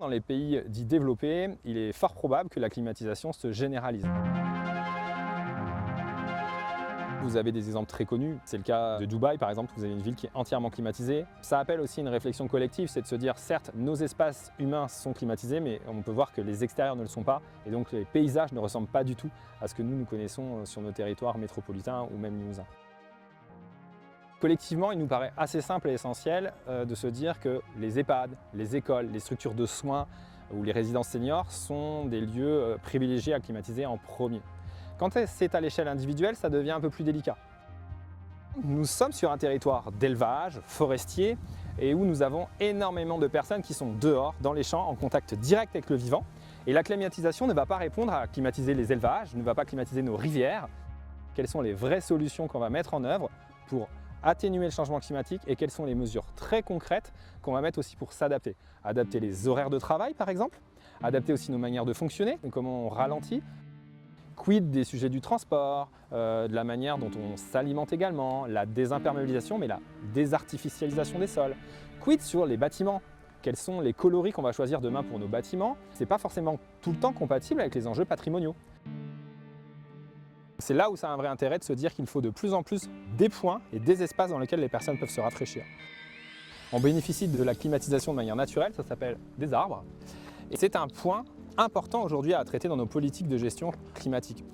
Dans les pays dits développés, il est fort probable que la climatisation se généralise. Vous avez des exemples très connus, c'est le cas de Dubaï par exemple, vous avez une ville qui est entièrement climatisée. Ça appelle aussi une réflexion collective, c'est de se dire certes nos espaces humains sont climatisés, mais on peut voir que les extérieurs ne le sont pas, et donc les paysages ne ressemblent pas du tout à ce que nous connaissons sur nos territoires métropolitains ou même limousins. Collectivement, il nous paraît assez simple et essentiel de se dire que les EHPAD, les écoles, les structures de soins ou les résidences seniors sont des lieux privilégiés à climatiser en premier. Quand c'est à l'échelle individuelle, ça devient un peu plus délicat. Nous sommes sur un territoire d'élevage, forestier, et où nous avons énormément de personnes qui sont dehors, dans les champs, en contact direct avec le vivant. Et la climatisation ne va pas répondre à climatiser les élevages, ne va pas climatiser nos rivières. Quelles sont les vraies solutions qu'on va mettre en œuvre pour atténuer le changement climatique et quelles sont les mesures très concrètes qu'on va mettre aussi pour s'adapter. Adapter les horaires de travail par exemple, adapter aussi nos manières de fonctionner, comment on ralentit. Quid des sujets du transport, de la manière dont on s'alimente également, la désimperméabilisation mais la désartificialisation des sols. Quid sur les bâtiments, quels sont les coloris qu'on va choisir demain pour nos bâtiments. C'est pas forcément tout le temps compatible avec les enjeux patrimoniaux. C'est là où ça a un vrai intérêt de se dire qu'il faut de plus en plus des points et des espaces dans lesquels les personnes peuvent se rafraîchir. On bénéficie de la climatisation de manière naturelle, ça s'appelle des arbres. Et c'est un point important aujourd'hui à traiter dans nos politiques de gestion climatique.